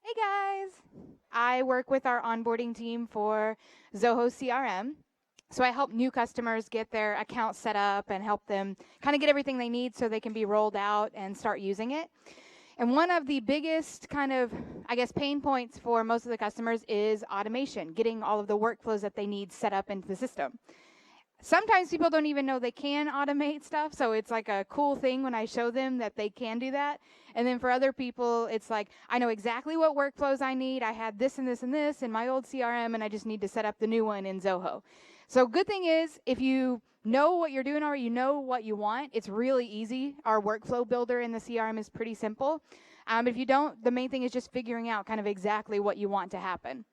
Hey guys! I work with our onboarding team for Zoho CRM. So I help new customers get their account set up and help them kind of get everything they need so they can be rolled out and start using it. And one of the biggest kind of, pain points for most of the customers is automation, getting all of the workflows that they need set up into the system. Sometimes people don't even know they can automate stuff, so it's like a cool thing when I show them that they can do that. And then for other people, it's like, I know exactly what workflows I need. I had this and this and this in my old CRM, and I just need to set up the new one in Zoho. So good thing is, if you know what you're doing already, you know what you want, it's really easy. Our workflow builder in the CRM is pretty simple. If you don't, the main thing is just figuring out kind of exactly what you want to happen.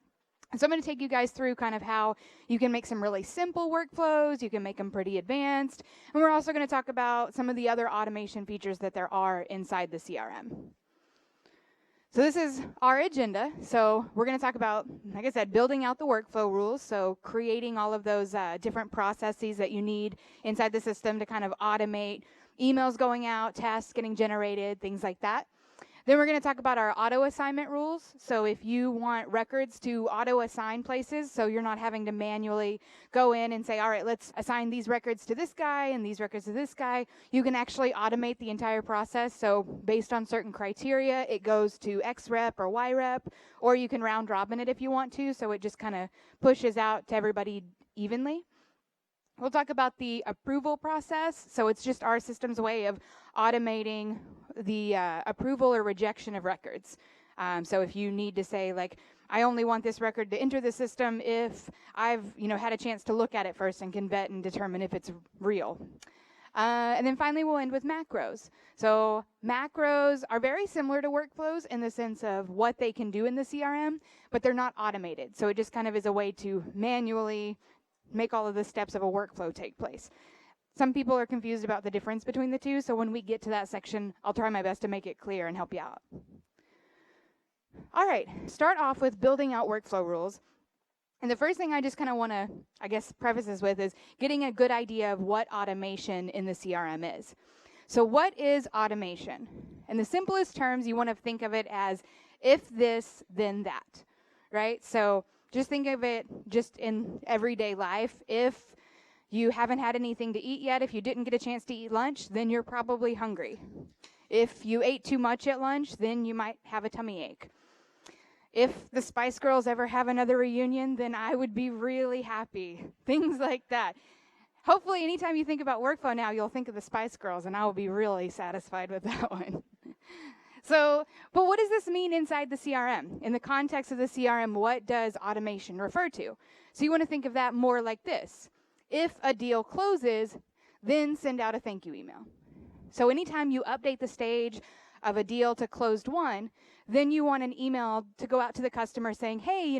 So I'm going to take you guys through kind of how you can make some really simple workflows, you can make them pretty advanced, and we're also going to talk about some of the other automation features that there are inside the CRM. So this is our agenda. So we're going to talk about, like I said, building out the workflow rules, so creating all of those different processes that you need inside the system to kind of automate emails going out, tasks getting generated, things like that. Then we're going to talk about our auto assignment rules. So if you want records to auto assign places, so you're not having to manually go in and say, all right, let's assign these records to this guy and these records to this guy, you can actually automate the entire process. So based on certain criteria, it goes to X rep or Y rep, or you can round robin it if you want to. So it just kind of pushes out to everybody evenly. We'll talk about the approval process. So it's just our system's way of automating the approval or rejection of records. So if you need to say, like, I only want this record to enter the system if I've had a chance to look at it first and can vet and determine if it's real. And then finally, we'll end with macros. So macros are very similar to workflows in the sense of what they can do in the CRM, but they're not automated. So it just kind of is a way to manually make all of the steps of a workflow take place. Some people are confused about the difference between the two, so when we get to that section, I'll try my best to make it clear and help you out. All right, start off with building out workflow rules. And the first thing I just kind of want to, preface this with is getting a good idea of what automation in the CRM is. So what is automation? In the simplest terms, you want to think of it as if this, then that, right? So just think of it just in everyday life. If you haven't had anything to eat yet, if you didn't get a chance to eat lunch, then you're probably hungry. If you ate too much at lunch, then you might have a tummy ache. If the Spice Girls ever have another reunion, then I would be really happy. Things like that. Hopefully, anytime you think about workflow now, you'll think of the Spice Girls, and I will be really satisfied with that one. So, but what does this mean inside the CRM? In the context of the CRM, what does automation refer to? So you want to think of that more like this. If a deal closes, then send out a thank you email. So anytime you update the stage of a deal to closed won, then you want an email to go out to the customer saying, hey,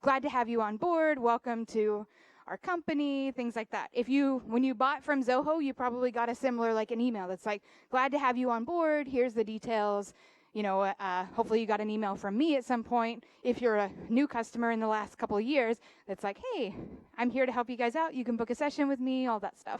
glad to have you on board. Welcome to our company, things like that. When you bought from Zoho, you probably got a similar, like an email that's like, glad to have you on board. Here's the details. Hopefully you got an email from me at some point. If you're a new customer in the last couple of years, that's like, hey, I'm here to help you guys out. You can book a session with me, all that stuff.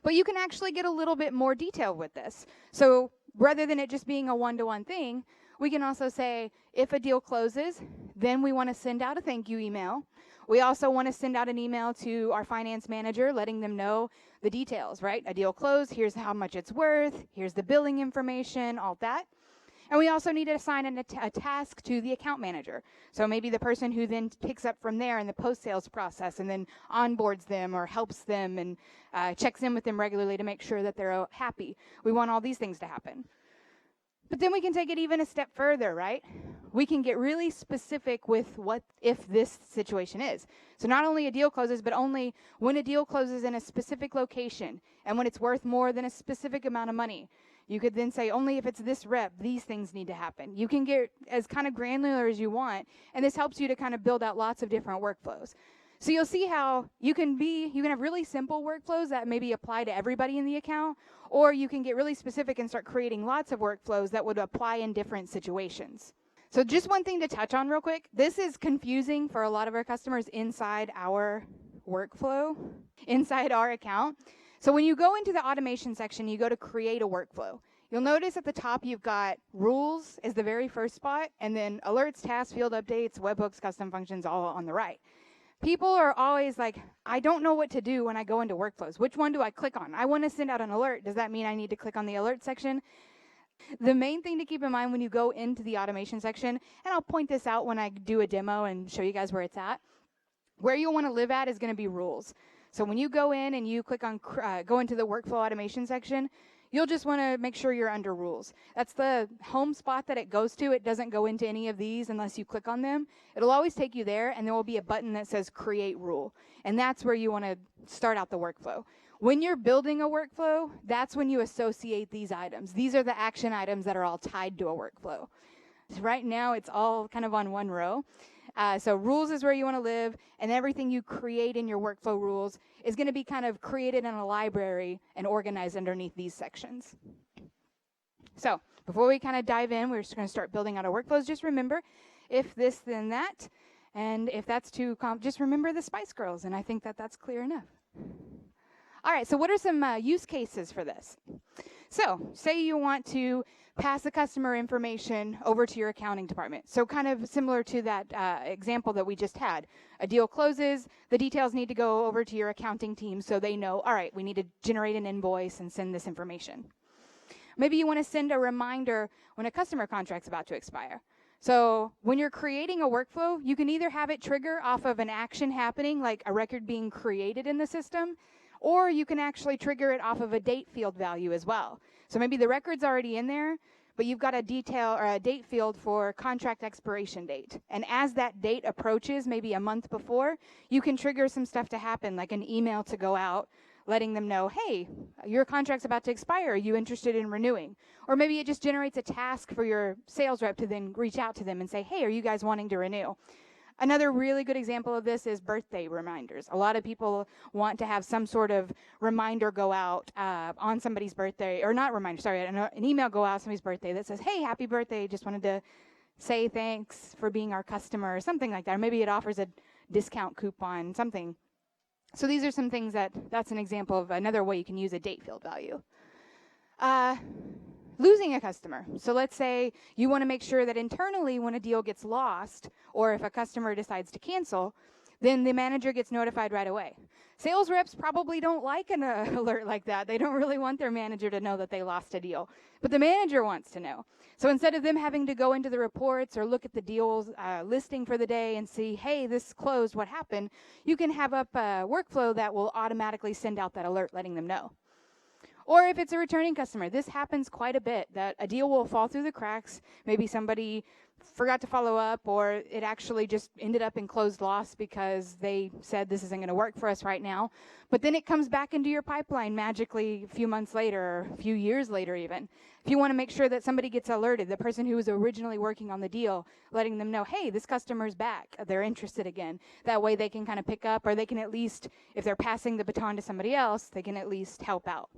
But you can actually get a little bit more detailed with this. So rather than it just being a one-to-one thing, we can also say, if a deal closes, then we want to send out a thank you email. We also want to send out an email to our finance manager, letting them know the details, right? A deal closed, here's how much it's worth, here's the billing information, all that. And we also need to assign a task to the account manager. So maybe the person who then picks up from there in the post-sales process and then onboards them or helps them and checks in with them regularly to make sure that they're happy. We want all these things to happen. But then we can take it even a step further, right? We can get really specific with what if this situation is. So not only a deal closes, but only when a deal closes in a specific location and when it's worth more than a specific amount of money. You could then say, only if it's this rep, these things need to happen. You can get as kind of granular as you want, and this helps you to kind of build out lots of different workflows. So you'll see how you can have really simple workflows that maybe apply to everybody in the account, or you can get really specific and start creating lots of workflows that would apply in different situations. So just one thing to touch on real quick. This is confusing for a lot of our customers inside our workflow, inside our account. So when you go into the automation section, you go to create a workflow. You'll notice at the top you've got rules is the very first spot, and then alerts, tasks, field updates, webhooks, custom functions all on the right. People are always like, I don't know what to do when I go into workflows. Which one do I click on? I want to send out an alert. Does that mean I need to click on the alert section? The main thing to keep in mind when you go into the automation section, and I'll point this out when I do a demo and show you guys where it's at, where you'll want to live at is going to be rules. So when you go in and you click on go into the workflow automation section, you'll just want to make sure you're under rules. That's the home spot that it goes to. It doesn't go into any of these unless you click on them. It'll always take you there, and there will be a button that says create rule. And that's where you want to start out the workflow. When you're building a workflow, that's when you associate these items. These are the action items that are all tied to a workflow. Right now, it's all kind of on one row. So rules is where you want to live, and everything you create in your workflow rules is going to be kind of created in a library and organized underneath these sections. So before we kind of dive in, we're just going to start building out our workflows. Just remember, if this, then that. And if that's too just remember the Spice Girls, and I think that that's clear enough. All right, so what are some use cases for this? So say you want to pass the customer information over to your accounting department. So kind of similar to that example that we just had. A deal closes, the details need to go over to your accounting team so they know, all right, we need to generate an invoice and send this information. Maybe you want to send a reminder when a customer contract's about to expire. So when you're creating a workflow, you can either have it trigger off of an action happening, like a record being created in the system, or you can actually trigger it off of a date field value as well. So maybe the record's already in there, but you've got a detail or a date field for contract expiration date. And as that date approaches, maybe a month before, you can trigger some stuff to happen, like an email to go out, letting them know, hey, your contract's about to expire. Are you interested in renewing? Or maybe it just generates a task for your sales rep to then reach out to them and say, hey, are you guys wanting to renew? Another really good example of this is birthday reminders. A lot of people want to have some sort of reminder go out on somebody's birthday, or not reminder, sorry, an email go out on somebody's birthday that says, hey, happy birthday, just wanted to say thanks for being our customer, or something like that. Or maybe it offers a discount coupon, something. So these are some things that's an example of another way you can use a date field value. Losing a customer. So let's say you want to make sure that internally when a deal gets lost, or if a customer decides to cancel, then the manager gets notified right away. Sales reps probably don't like an alert like that. They don't really want their manager to know that they lost a deal. But the manager wants to know. So instead of them having to go into the reports or look at the deals listing for the day and see, hey, this closed, what happened, you can have up a workflow that will automatically send out that alert letting them know. Or if it's a returning customer, this happens quite a bit, that a deal will fall through the cracks. Maybe somebody forgot to follow up, or it actually just ended up in closed loss because they said this isn't going to work for us right now. But then it comes back into your pipeline magically a few months later, or a few years later even. If you want to make sure that somebody gets alerted, the person who was originally working on the deal, letting them know, hey, this customer's back, they're interested again. That way they can kind of pick up, or they can at least, if they're passing the baton to somebody else, they can at least help out.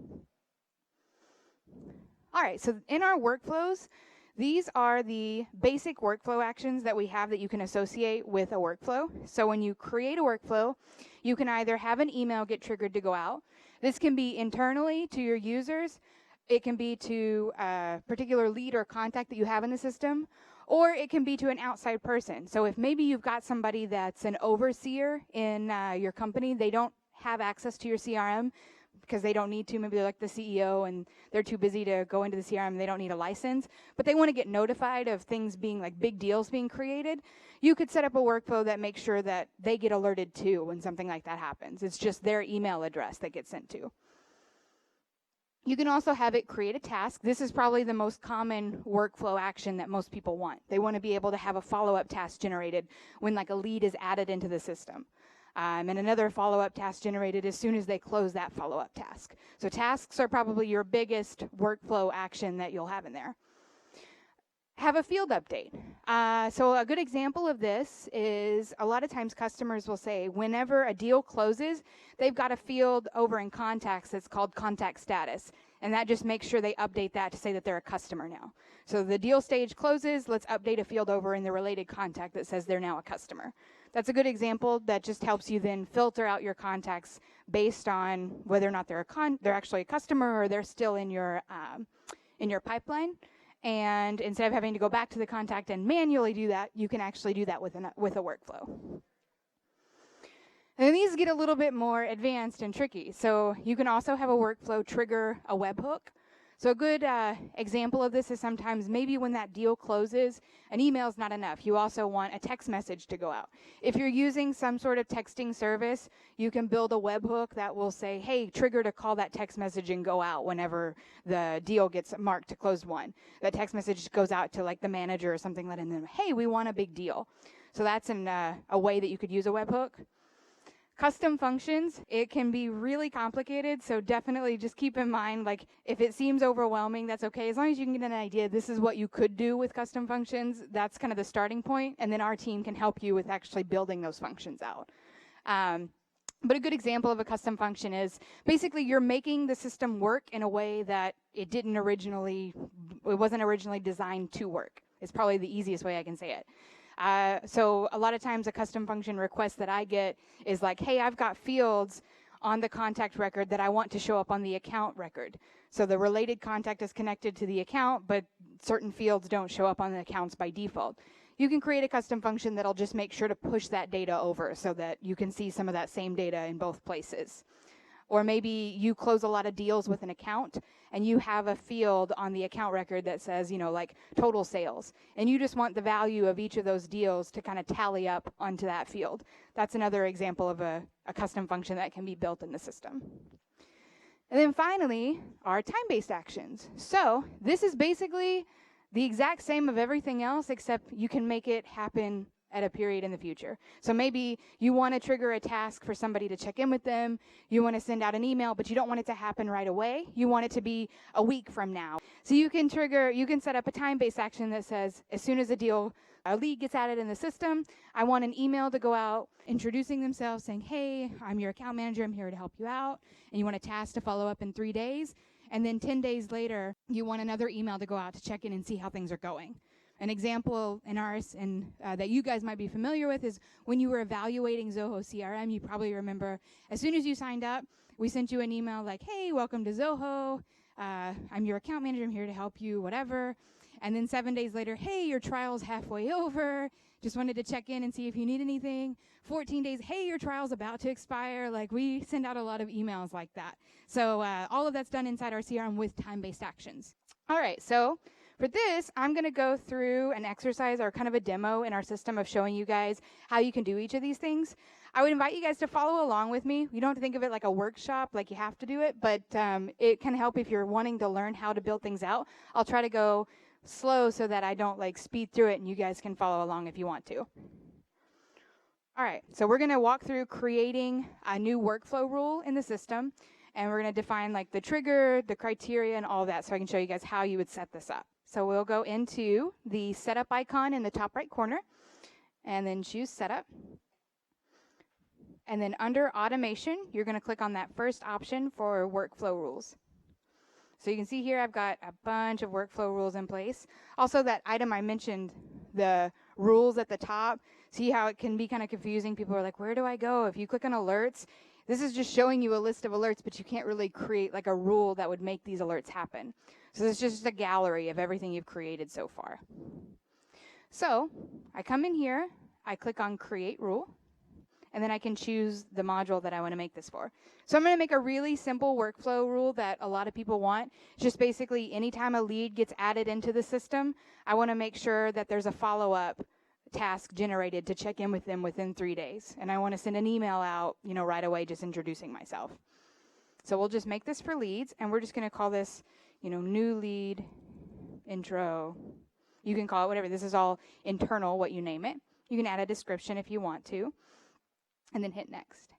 All right, so in our workflows, these are the basic workflow actions that we have that you can associate with a workflow. So when you create a workflow, you can either have an email get triggered to go out. This can be internally to your users. It can be to a particular lead or contact that you have in the system, or it can be to an outside person. So if maybe you've got somebody that's an overseer in your company, they don't have access to your CRM, because they don't need to. Maybe they're like the CEO and they're too busy to go into the CRM and they don't need a license, but they want to get notified of things being like big deals being created. You could set up a workflow that makes sure that they get alerted too when something like that happens. It's just their email address that gets sent to. You can also have it create a task. This is probably the most common workflow action that most people want. They want to be able to have a follow-up task generated when like a lead is added into the system. And another follow-up task generated as soon as they close that follow-up task. So tasks are probably your biggest workflow action that you'll have in there. Have a field update. So a good example of this is a lot of times customers will say whenever a deal closes, they've got a field over in contacts that's called contact status. And that just makes sure they update that to say that they're a customer now. So the deal stage closes, let's update a field over in the related contact that says they're now a customer. That's a good example that just helps you then filter out your contacts based on whether or not they're actually a customer or they're still in your in your pipeline. And instead of having to go back to the contact and manually do that, you can actually do that with a workflow. And then these get a little bit more advanced and tricky. So you can also have a workflow trigger a webhook. So a good example of this is sometimes maybe when that deal closes, an email is not enough. You also want a text message to go out. If you're using some sort of texting service, you can build a webhook that will say, hey, trigger to call that text message and go out whenever the deal gets marked to closed won. That text message goes out to like the manager or something, letting them, hey, we want a big deal. So that's a way that you could use a webhook. Custom functions, it can be really complicated, so definitely just keep in mind, like, if it seems overwhelming, that's okay. As long as you can get an idea, this is what you could do with custom functions, that's kind of the starting point, and then our team can help you with actually building those functions out. But a good example of a custom function is basically you're making the system work in a way that it wasn't originally designed to work. It's probably the easiest way I can say it. So a lot of times a custom function request that I get is like, hey, I've got fields on the contact record that I want to show up on the account record. So the related contact is connected to the account, but certain fields don't show up on the accounts by default. You can create a custom function that'll just make sure to push that data over so that you can see some of that same data in both places. Or maybe you close a lot of deals with an account and you have a field on the account record that says, like total sales. And you just want the value of each of those deals to kind of tally up onto that field. That's another example of a custom function that can be built in the system. And then finally, our time-based actions. So this is basically the exact same of everything else, except you can make it happen at a period in the future. So maybe you want to trigger a task for somebody to check in with them. You want to send out an email, but you don't want it to happen right away. You want it to be a week from now. So you can set up a time-based action that says, as soon as a lead gets added in the system, I want an email to go out introducing themselves, saying, hey, I'm your account manager. I'm here to help you out. And you want a task to follow up in 3 days. And then 10 days later, you want another email to go out to check in and see how things are going. An example in ours that you guys might be familiar with is when you were evaluating Zoho CRM, you probably remember as soon as you signed up, we sent you an email like, hey, welcome to Zoho. I'm your account manager. I'm here to help you, whatever. And then 7 days later, hey, your trial's halfway over. Just wanted to check in and see if you need anything. 14 days, hey, your trial's about to expire. Like, we send out a lot of emails like that. So all of that's done inside our CRM with time-based actions. All right, so for this, I'm going to go through an exercise or kind of a demo in our system of showing you guys how you can do each of these things. I would invite you guys to follow along with me. You don't have to think of it like a workshop, like you have to do it, but it can help if you're wanting to learn how to build things out. I'll try to go slow so that I don't speed through it and you guys can follow along if you want to. All right, so we're going to walk through creating a new workflow rule in the system, and we're going to define the trigger, the criteria, and all of that so I can show you guys how you would set this up. So we'll go into the setup icon in the top right corner and then choose setup. And then under automation, you're going to click on that first option for workflow rules. So you can see here I've got a bunch of workflow rules in place. Also that item I mentioned, the rules at the top, see how it can be kind of confusing. People are like, where do I go? If you click on alerts, this is just showing you a list of alerts, but you can't really create a rule that would make these alerts happen. So this is just a gallery of everything you've created so far. So I come in here, I click on create rule, and then I can choose the module that I want to make this for. So I'm going to make a really simple workflow rule that a lot of people want. Just basically anytime a lead gets added into the system, I want to make sure that there's a follow-up task generated to check in with them within 3 days. And I want to send an email out, right away, just introducing myself. So we'll just make this for leads, and we're just going to call this, new lead intro. You can call it whatever. This is all internal, what you name it. You can add a description if you want to, and then hit next.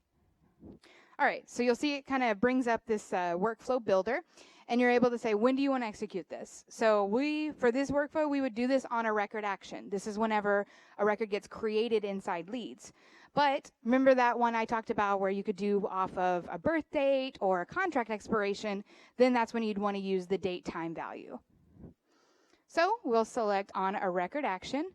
All right, so you'll see it kind of brings up this workflow builder, and you're able to say, when do you want to execute this? So for this workflow, we would do this on a record action. This is whenever a record gets created inside leads. But remember that one I talked about where you could do off of a birth date or a contract expiration, then that's when you'd want to use the date time value. So we'll select on a record action,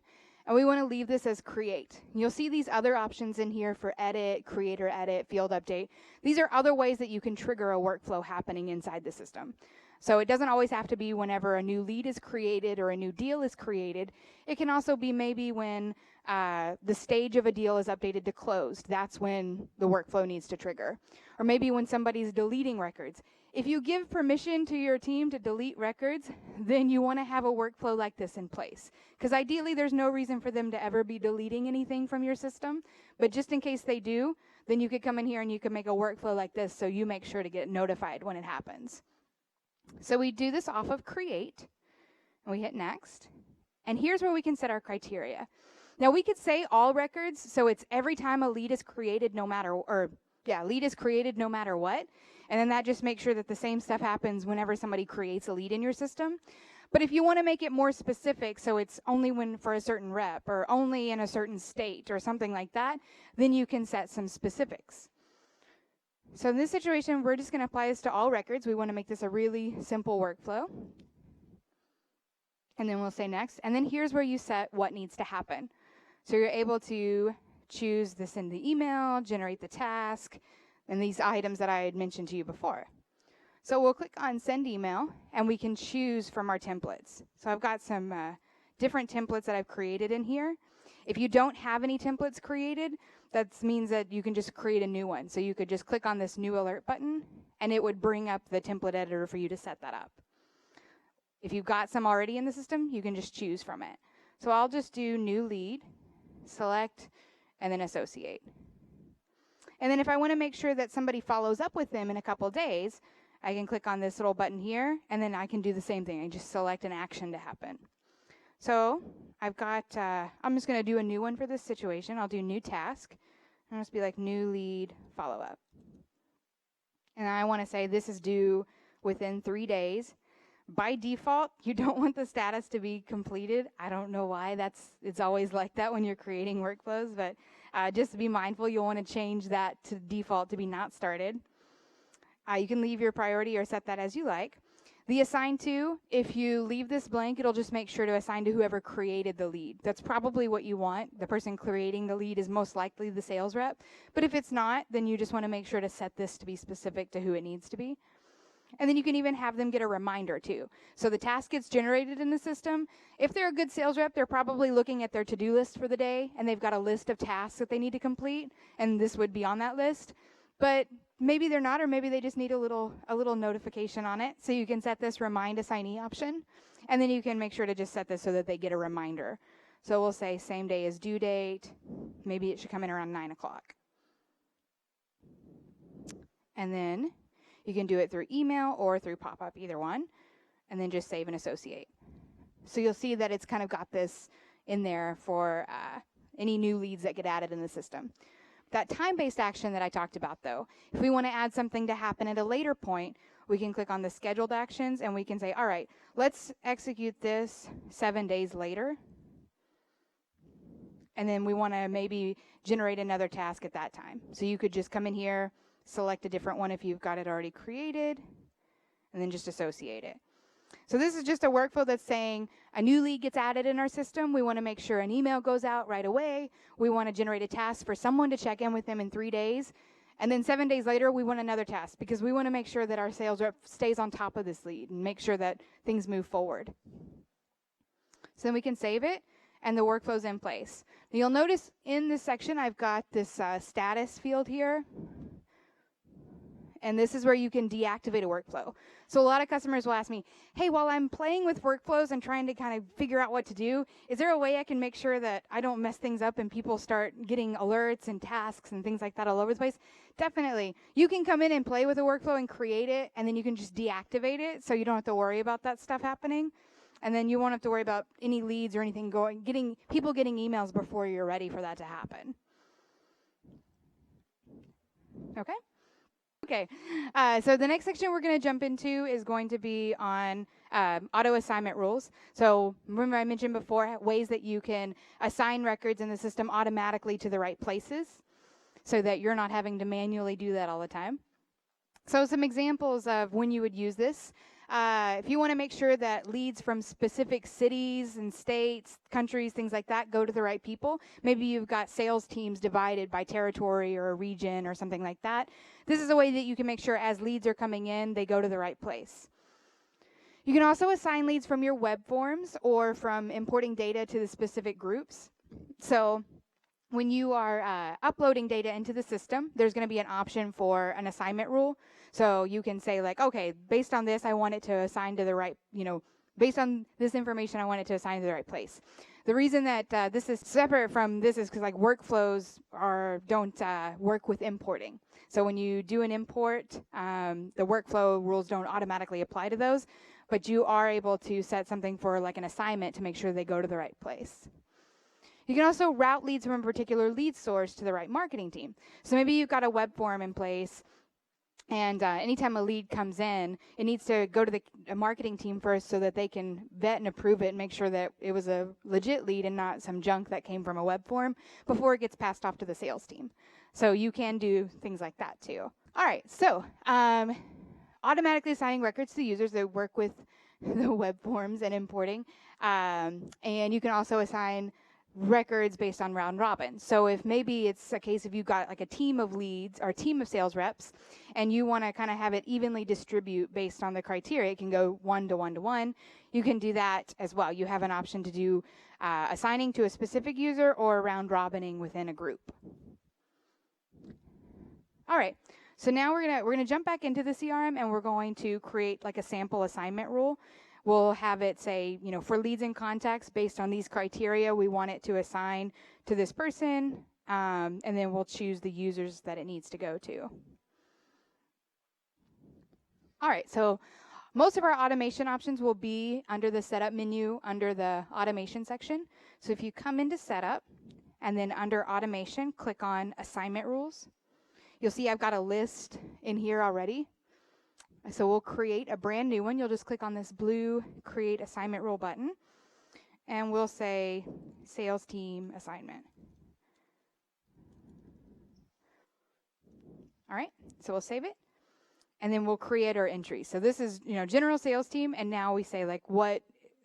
and we want to leave this as create. You'll see these other options in here for edit, creator edit, field update. These are other ways that you can trigger a workflow happening inside the system. So it doesn't always have to be whenever a new lead is created or a new deal is created. It can also be maybe when the stage of a deal is updated to closed. That's when the workflow needs to trigger. Or maybe when somebody's deleting records. If you give permission to your team to delete records, then you want to have a workflow like this in place. Because ideally, there's no reason for them to ever be deleting anything from your system. But just in case they do, then you could come in here and you can make a workflow like this so you make sure to get notified when it happens. So we do this off of create, and we hit next. And here's where we can set our criteria. Now we could say all records, so it's every time a lead is created no matter, lead is created no matter what. And then that just makes sure that the same stuff happens whenever somebody creates a lead in your system. But if you want to make it more specific, so it's only when for a certain rep or only in a certain state or something like that, then you can set some specifics. So in this situation, we're just going to apply this to all records. We want to make this a really simple workflow. And then we'll say next. And then here's where you set what needs to happen. So you're able to choose the send the email, generate the task, and these items that I had mentioned to you before. So we'll click on send email, and we can choose from our templates. So I've got some different templates that I've created in here. If you don't have any templates created, that means that you can just create a new one. So you could just click on this new alert button, and it would bring up the template editor for you to set that up. If you've got some already in the system, you can just choose from it. So I'll just do new lead, select, and then associate. And then if I want to make sure that somebody follows up with them in a couple days, I can click on this little button here, and then I can do the same thing. I just select an action to happen. So I've got, I'm just going to do a new one for this situation. I'll do new task. I'll just be like new lead follow-up. And I want to say this is due within 3 days. By default, you don't want the status to be completed. I don't know why. It's always like that when you're creating workflows, but just be mindful. You'll want to change that to default to be not started. You can leave your priority or set that as you like. The assign to, if you leave this blank, it'll just make sure to assign to whoever created the lead. That's probably what you want. The person creating the lead is most likely the sales rep. But if it's not, then you just want to make sure to set this to be specific to who it needs to be. And then you can even have them get a reminder too. So the task gets generated in the system. If they're a good sales rep, they're probably looking at their to-do list for the day, and they've got a list of tasks that they need to complete, and this would be on that list. But maybe they're not, or maybe they just need a little notification on it. So you can set this remind assignee option, and then you can make sure to just set this so that they get a reminder. So we'll say same day as due date. Maybe it should come in around 9 o'clock. And then you can do it through email or through pop-up, either one, and then just save and associate. So you'll see that it's kind of got this in there for any new leads that get added in the system. That time-based action that I talked about, though, if we want to add something to happen at a later point, we can click on the scheduled actions, and we can say, all right, let's execute this 7 days later. And then we want to maybe generate another task at that time. So you could just come in here, select a different one if you've got it already created, and then just associate it. So this is just a workflow that's saying a new lead gets added in our system. We want to make sure an email goes out right away. We want to generate a task for someone to check in with them in 3 days. And then 7 days later, we want another task because we want to make sure that our sales rep stays on top of this lead and make sure that things move forward. So then we can save it, and the workflow's in place. Now you'll notice in this section, I've got this status field here. And this is where you can deactivate a workflow. So a lot of customers will ask me, hey, while I'm playing with workflows and trying to kind of figure out what to do, is there a way I can make sure that I don't mess things up and people start getting alerts and tasks and things like that all over the place? Definitely. You can come in and play with a workflow and create it, and then you can just deactivate it so you don't have to worry about that stuff happening. And then you won't have to worry about any leads or anything people getting emails before you're ready for that to happen. Okay? Okay, so the next section we're going to jump into is going to be on auto assignment rules. So remember I mentioned before ways that you can assign records in the system automatically to the right places so that you're not having to manually do that all the time. So some examples of when you would use this. If you want to make sure that leads from specific cities and states, countries, things like that go to the right people, maybe you've got sales teams divided by territory or a region or something like that. This is a way that you can make sure as leads are coming in, they go to the right place. You can also assign leads from your web forms or from importing data to the specific groups. So when you are uploading data into the system, there's going to be an option for an assignment rule. So you can say like, okay, based on this, I want it to assign to the right, based on this information, I want it to assign to the right place. The reason that this is separate from this is because like workflows don't work with importing. So when you do an import, the workflow rules don't automatically apply to those, but you are able to set something for like an assignment to make sure they go to the right place. You can also route leads from a particular lead source to the right marketing team. So maybe you've got a web form in place, and anytime a lead comes in, it needs to go to the marketing team first so that they can vet and approve it and make sure that it was a legit lead and not some junk that came from a web form before it gets passed off to the sales team. So you can do things like that too. All right, so automatically assigning records to users that work with the web forms and importing. And you can also assign records based on round robin. So if maybe it's a case if you've got like a team of leads or a team of sales reps and you want to kind of have it evenly distribute based on the criteria, it can go 1 to 1 to 1. You can do that as well. You have an option to do assigning to a specific user or round robining within a group. All right. So now we're gonna jump back into the CRM and we're going to create like a sample assignment rule. We'll have it say, for leads and contacts based on these criteria, we want it to assign to this person, and then we'll choose the users that it needs to go to. All right, so most of our automation options will be under the setup menu under the automation section. So if you come into setup and then under automation, click on assignment rules. You'll see I've got a list in here already. So we'll create a brand new one. You'll just click on this blue Create Assignment Rule button, and we'll say Sales Team Assignment. All right, so we'll save it, and then we'll create our entry. So this is, General Sales Team, and now we say like what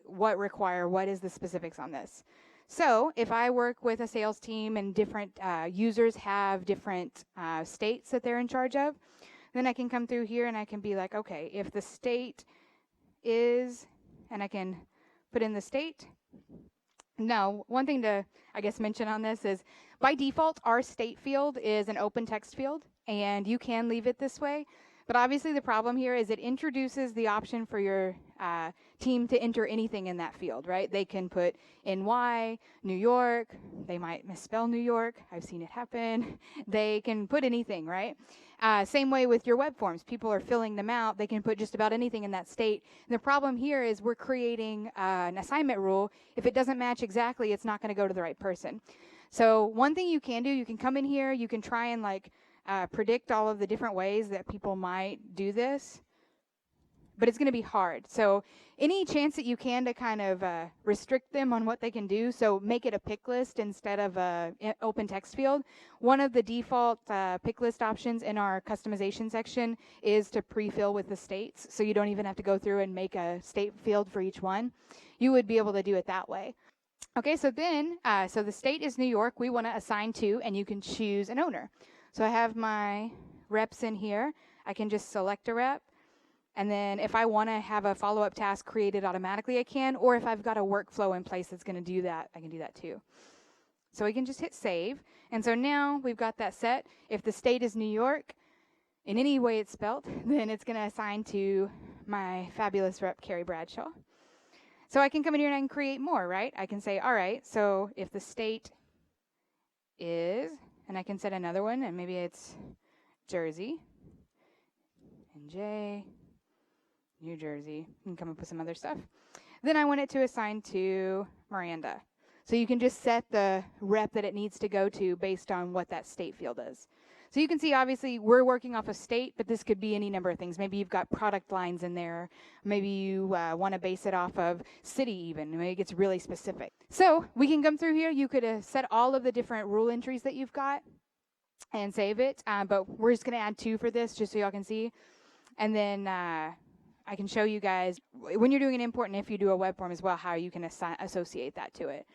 is the specifics on this. So if I work with a sales team and different users have different states that they're in charge of, then I can come through here and I can be like, okay, if the state is, and I can put in the state. Now, one thing to, I guess, mention on this is by default, our state field is an open text field, and you can leave it this way. But obviously the problem here is it introduces the option for your team to enter anything in that field, right? They can put NY, New York, they might misspell New York, I've seen it happen. They can put anything, right? Same way with your web forms. People are filling them out, they can put just about anything in that state. And the problem here is we're creating an assignment rule. If it doesn't match exactly, it's not gonna go to the right person. So one thing you can do, you can come in here, you can try and predict all of the different ways that people might do this, but it's going to be hard. So any chance that you can to kind of restrict them on what they can do, so make it a pick list instead of a open text field. One of the default pick list options in our customization section is to pre-fill with the states, so you don't even have to go through and make a state field for each one. You would be able to do it that way. Okay, so then, so the state is New York. We want to assign to, and you can choose an owner. So I have my reps in here. I can just select a rep. And then if I want to have a follow-up task created automatically, I can. Or if I've got a workflow in place that's going to do that, I can do that too. So we can just hit save. And so now we've got that set. If the state is New York, in any way it's spelled, then it's going to assign to my fabulous rep, Carrie Bradshaw. So I can come in here and I can create more, right? I can say, all right, so if the state is... And I can set another one, and maybe it's Jersey, NJ, New Jersey. You can come up with some other stuff. Then I want it to assign to Miranda. So you can just set the rep that it needs to go to based on what that state field is. So you can see, obviously, we're working off a state, but this could be any number of things. Maybe you've got product lines in there. Maybe you want to base it off of city even. Maybe it gets really specific. So we can come through here. You could set all of the different rule entries that you've got and save it. But we're just going to add 2 for this just so y'all can see. And then I can show you guys, when you're doing an import and if you do a web form as well, how you can associate that to it.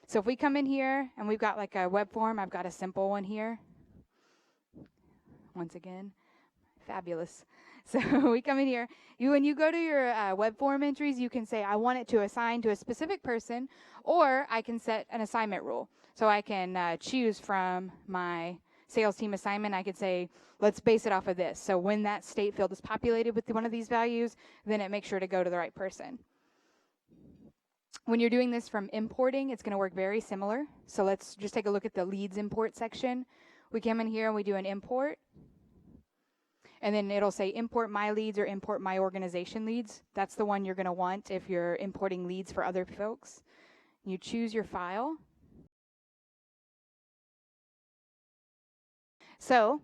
So if we come in here and we've got like a web form, I've got a simple one here. Once again, fabulous. So we come in here. When you go to your web form entries, you can say, I want it to assign to a specific person, or I can set an assignment rule. So I can choose from my sales team assignment. I could say, let's base it off of this. So when that state field is populated with one of these values, then it makes sure to go to the right person. When you're doing this from importing, it's going to work very similar. So let's just take a look at the leads import section. We come in here and we do an import. And then it'll say import my leads or import my organization leads. That's the one you're going to want if you're importing leads for other folks. You choose your file. So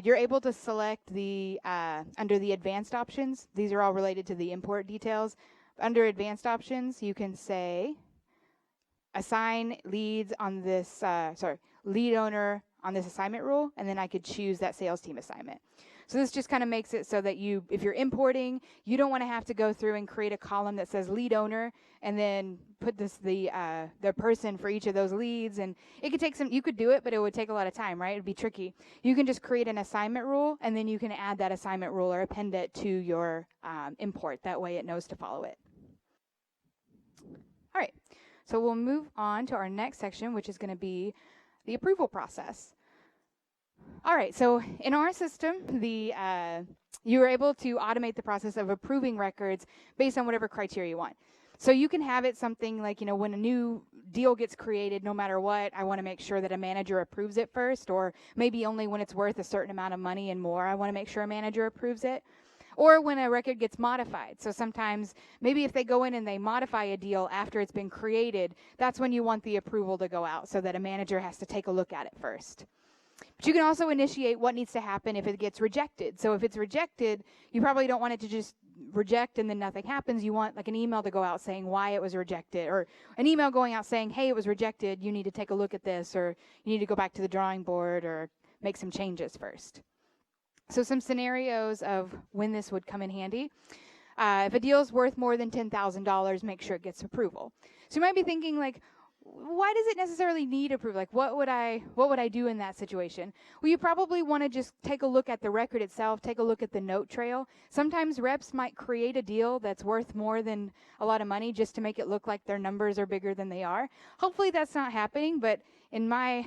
you're able to select the under the advanced options. These are all related to the import details. Under advanced options, you can say assign leads on this, lead owner on this assignment rule, and then I could choose that sales team assignment. So this just kind of makes it so that if you're importing, you don't want to have to go through and create a column that says lead owner and then put the person for each of those leads. And it could take you could do it, but it would take a lot of time, right? It'd be tricky. You can just create an assignment rule, and then you can add that assignment rule or append it to your import. That way it knows to follow it. All right, so we'll move on to our next section, which is going to be the approval process. All right, so in our system, you are able to automate the process of approving records based on whatever criteria you want. So you can have it something like, when a new deal gets created, no matter what, I want to make sure that a manager approves it first, or maybe only when it's worth a certain amount of money and more, I want to make sure a manager approves it. Or when a record gets modified. So sometimes, maybe if they go in and they modify a deal after it's been created, that's when you want the approval to go out so that a manager has to take a look at it first. But you can also initiate what needs to happen if it gets rejected. So if it's rejected, you probably don't want it to just reject and then nothing happens. You want like an email to go out saying why it was rejected, or an email going out saying, hey, it was rejected, you need to take a look at this, or you need to go back to the drawing board or make some changes first. So some scenarios of when this would come in handy. If a deal is worth more than $10,000, make sure it gets approval. So you might be thinking like, why does it necessarily need approval? Like what would I do in that situation? Well, you probably want to just take a look at the record itself, take a look at the note trail. Sometimes reps might create a deal that's worth more than a lot of money just to make it look like their numbers are bigger than they are. Hopefully that's not happening, but in my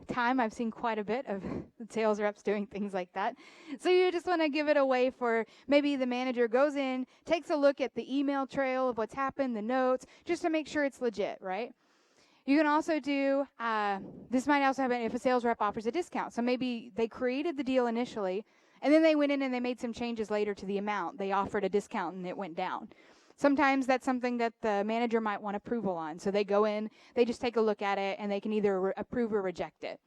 time, I've seen quite a bit of sales reps doing things like that. So you just want to give it a way for maybe the manager goes in, takes a look at the email trail of what's happened, the notes, just to make sure it's legit, right? You can also do, this might also happen if a sales rep offers a discount. So maybe they created the deal initially, and then they went in and they made some changes later to the amount. They offered a discount and it went down. Sometimes that's something that the manager might want approval on. So they go in, they just take a look at it, and they can either approve or reject it.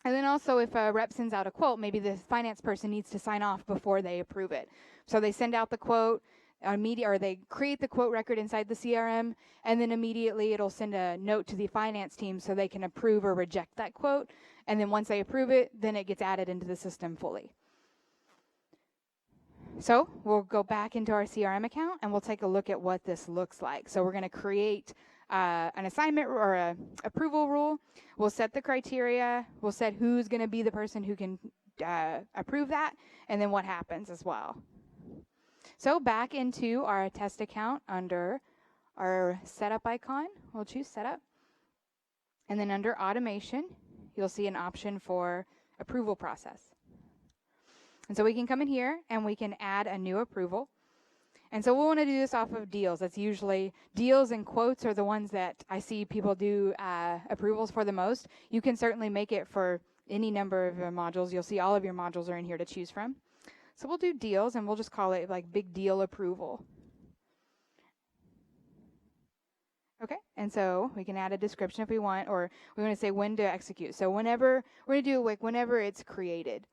And then also if a rep sends out a quote, maybe the finance person needs to sign off before they approve it. So they send out the quote, or they create the quote record inside the CRM, and then immediately it'll send a note to the finance team so they can approve or reject that quote. And then once they approve it, then it gets added into the system fully. So we'll go back into our CRM account and we'll take a look at what this looks like. So we're going to create an assignment or a approval rule. We'll set the criteria. We'll set who's going to be the person who can approve that, and then what happens as well. So back into our test account under our setup icon, we'll choose setup. And then under automation, you'll see an option for approval process. And so we can come in here and we can add a new approval. And so we'll want to do this off of deals. That's usually deals and quotes are the ones that I see people do approvals for the most. You can certainly make it for any number of modules. You'll see all of your modules are in here to choose from. So we'll do deals and we'll just call it like big deal approval. Okay, and so we can add a description if we want, or we want to say when to execute. So whenever, we're going to do like whenever it's created.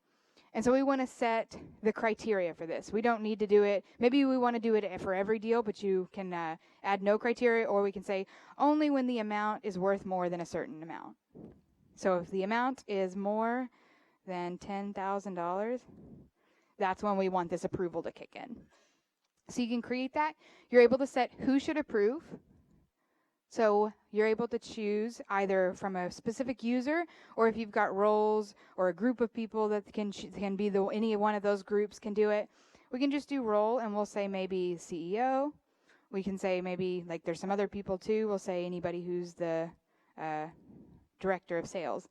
And so we want to set the criteria for this. We don't need to do it. Maybe we want to do it for every deal, but you can add no criteria, or we can say only when the amount is worth more than a certain amount. So if the amount is more than $10,000, that's when we want this approval to kick in. So you can create that. You're able to set who should approve. So you're able to choose either from a specific user, or if you've got roles or a group of people that can be any one of those groups can do it. we can just do role, and we'll say maybe CEO. We can say maybe, like there's some other people too, we'll say anybody who's the director of sales.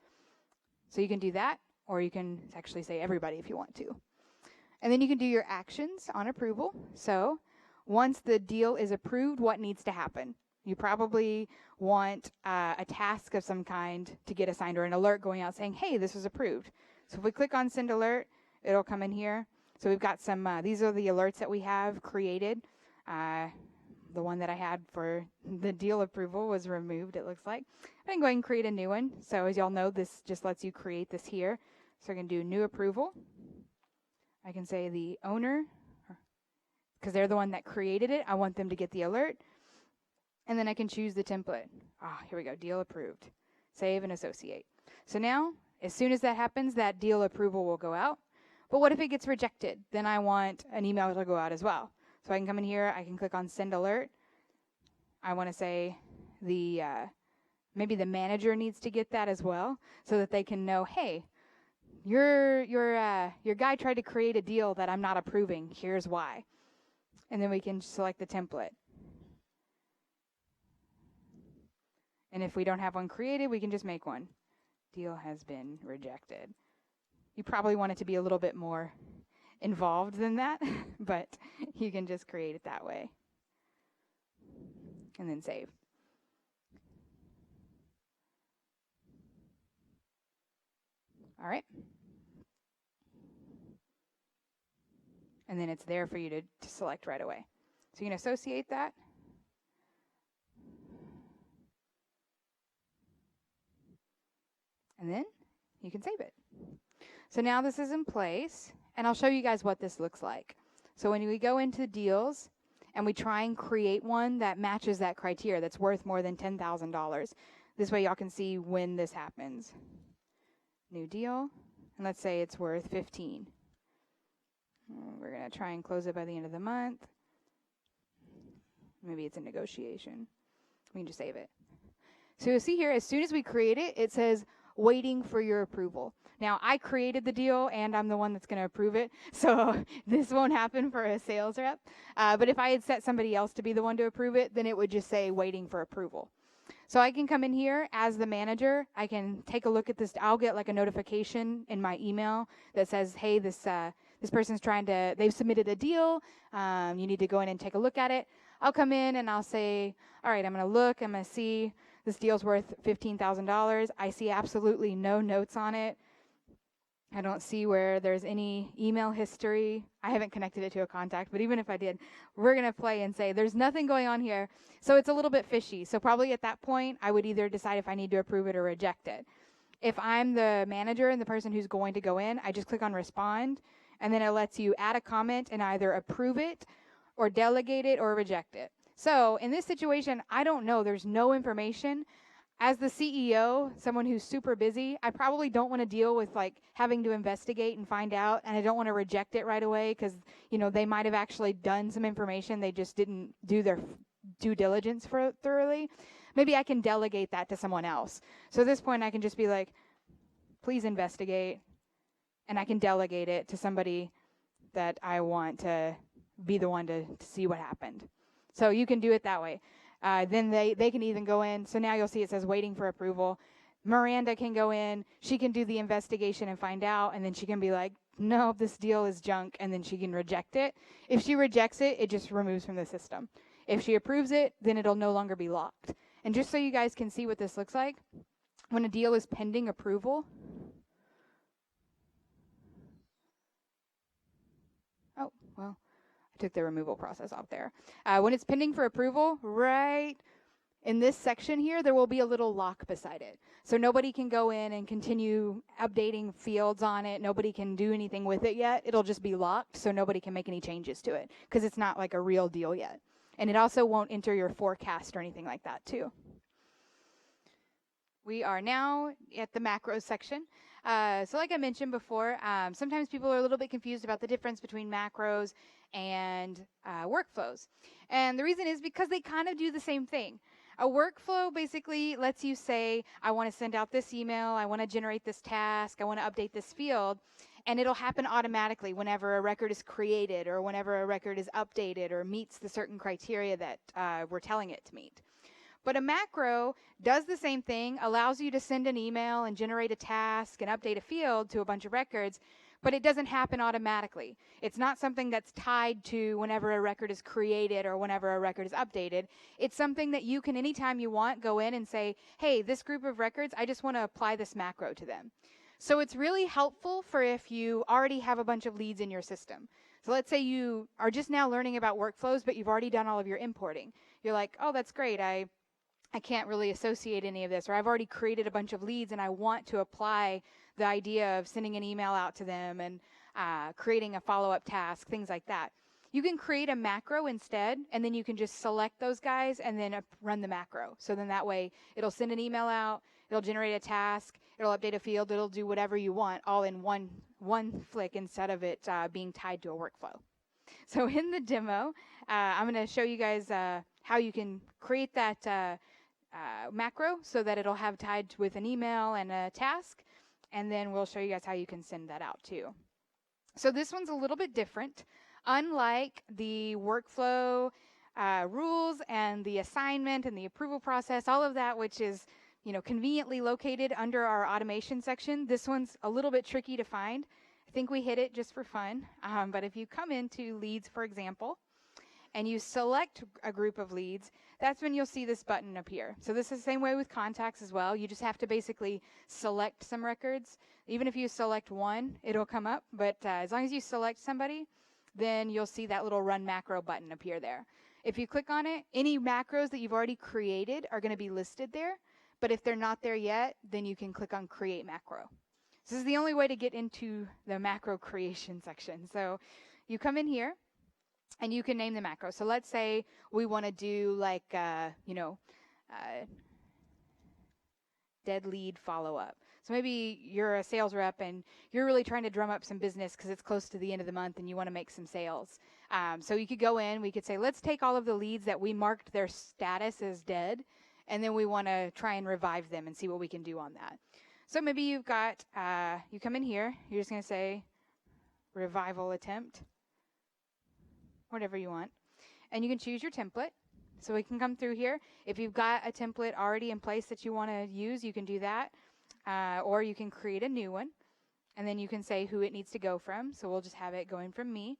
So you can do that, or you can actually say everybody if you want to. And then you can do your actions on approval. So once the deal is approved, what needs to happen? You probably want a task of some kind to get assigned, or an alert going out saying, hey, this was approved. So if we click on send alert, it'll come in here. So we've got some, these are the alerts that we have created. The one that I had for the deal approval was removed, it looks like. I can go ahead and create a new one. So as y'all know, this just lets you create this here. So we're going to do new approval. I can say the owner, because they're the one that created it. I want them to get the alert. And then I can choose the template. Here we go, deal approved. Save and associate. So now, as soon as that happens, that deal approval will go out. But what if it gets rejected? Then I want an email to go out as well. So I can come in here, I can click on send alert. I want to say maybe the manager needs to get that as well, so that they can know, hey, your guy tried to create a deal that I'm not approving. Here's why. And then we can select the template. And if we don't have one created, we can just make one. Deal has been rejected. You probably want it to be a little bit more involved than that, but you can just create it that way. And then save. All right. And then it's there for you to select right away. So you can associate that. And then you can save it. So now this is in place, and I'll show you guys what this looks like. So when we go into deals and we try and create one that matches that criteria, that's worth more than $10,000, this way y'all can see when this happens. New deal, and let's say it's worth 15. We're going to try and close it by the end of the month. Maybe it's a negotiation. We can just save it. So you'll see here, as soon as we create it, it says waiting for your approval. Now, I created the deal, and I'm the one that's going to approve it, so this won't happen for a sales rep. But if I had set somebody else to be the one to approve it, then it would just say waiting for approval. So I can come in here as the manager. I can take a look at this. I'll get like a notification in my email that says, hey, this person's they've submitted a deal. You need to go in and take a look at it. I'll come in and I'll say, all right, I'm going to look. I'm going to see this deal's worth $15,000. I see absolutely no notes on it. I don't see where there's any email history. I haven't connected it to a contact, but even if I did, we're going to play and say there's nothing going on here. So it's a little bit fishy. So probably at that point, I would either decide if I need to approve it or reject it. If I'm the manager and the person who's going to go in, I just click on respond, and then it lets you add a comment and either approve it or delegate it or reject it. So in this situation, I don't know. There's no information. As the CEO, someone who's super busy, I probably don't want to deal with like having to investigate and find out, and I don't want to reject it right away because, they might have actually done some information. They just didn't do their due diligence thoroughly. Maybe I can delegate that to someone else. So at this point, I can just be like, please investigate, and I can delegate it to somebody that I want to be the one to see what happened. So you can do it that way. Then they can even go in. So now you'll see it says waiting for approval. Miranda can go in. She can do the investigation and find out. And then she can be like, no, this deal is junk. And then she can reject it. If she rejects it, it just removes from the system. If she approves it, then it'll no longer be locked. And just so you guys can see what this looks like, when a deal is pending approval. Oh, well. I took the removal process off there. When it's pending for approval, right in this section here, there will be a little lock beside it. So nobody can go in and continue updating fields on it. Nobody can do anything with it yet. It'll just be locked, so nobody can make any changes to it because it's not like a real deal yet. And it also won't enter your forecast or anything like that, too. We are now at the macros section. So like I mentioned before, sometimes people are a little bit confused about the difference between macros and workflows. And the reason is because they kind of do the same thing. A workflow basically lets you say, I want to send out this email, I want to generate this task, I want to update this field. And it'll happen automatically whenever a record is created or whenever a record is updated or meets the certain criteria that we're telling it to meet. But a macro does the same thing, allows you to send an email and generate a task and update a field to a bunch of records, but it doesn't happen automatically. It's not something that's tied to whenever a record is created or whenever a record is updated. It's something that you can, anytime you want, go in and say, hey, this group of records, I just want to apply this macro to them. So it's really helpful for if you already have a bunch of leads in your system. So let's say you are just now learning about workflows, but you've already done all of your importing. You're like, oh, that's great. I can't really associate any of this, or I've already created a bunch of leads and I want to apply the idea of sending an email out to them and creating a follow-up task, things like that. You can create a macro instead, and then you can just select those guys and then run the macro. So then that way it'll send an email out, it'll generate a task, it'll update a field, it'll do whatever you want all in one flick instead of it being tied to a workflow. So in the demo, I'm going to show you guys how you can create that macro so that it'll have tied with an email and a task, and then we'll show you guys how you can send that out too. So this one's a little bit different. Unlike the workflow rules and the assignment and the approval process, all of that which is conveniently located under our automation section, this one's a little bit tricky to find. I think we hit it just for fun, but if you come into leads, for example, and you select a group of leads, that's when you'll see this button appear. So this is the same way with contacts as well. You just have to basically select some records. Even if you select one, it'll come up. But as long as you select somebody, then you'll see that little run macro button appear there. If you click on it, any macros that you've already created are going to be listed there. But if they're not there yet, then you can click on create macro. This is the only way to get into the macro creation section. So you come in here, and you can name the macro. So let's say we want to do like, dead lead follow-up. So maybe you're a sales rep and you're really trying to drum up some business because it's close to the end of the month and you want to make some sales. So you could go in, we could say, let's take all of the leads that we marked their status as dead, and then we want to try and revive them and see what we can do on that. So maybe you've got, you come in here, you're just going to say revival attempt, whatever you want. And you can choose your template. So we can come through here. If you've got a template already in place that you want to use, you can do that. Or you can create a new one. And then you can say who it needs to go from. So we'll just have it going from me.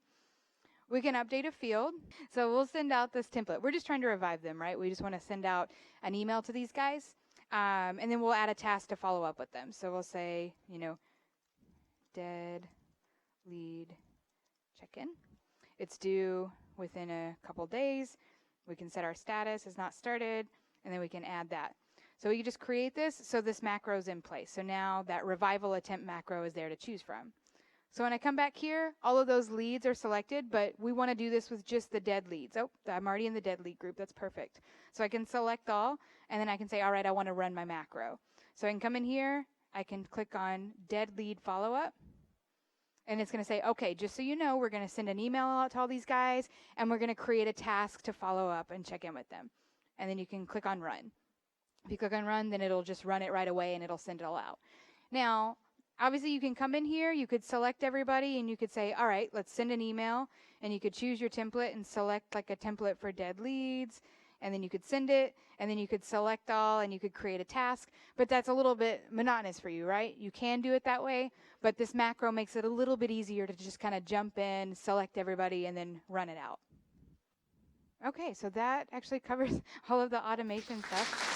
We can update a field. So we'll send out this template. We're just trying to revive them, right? We just want to send out an email to these guys. And then we'll add a task to follow up with them. So we'll say, dead lead check-in. It's due within a couple days. We can set our status as not started, and then we can add that. So we can just create this so this macro is in place. So now that revival attempt macro is there to choose from. So when I come back here, all of those leads are selected, but we want to do this with just the dead leads. Oh, I'm already in the dead lead group. That's perfect. So I can select all, and then I can say, all right, I want to run my macro. So I can come in here. I can click on dead lead follow-up. And it's going to say, okay, just so you know, we're going to send an email out to all these guys, and we're going to create a task to follow up and check in with them. And then you can click on run. If you click on run, then it'll just run it right away, and it'll send it all out. Now, obviously, you can come in here. You could select everybody, and you could say, all right, let's send an email. And you could choose your template and select like a template for dead leads. And then you could send it, and then you could select all, and you could create a task. But that's a little bit monotonous for you, right? You can do it that way, but this macro makes it a little bit easier to just kind of jump in, select everybody, and then run it out. Okay, so that actually covers all of the automation stuff.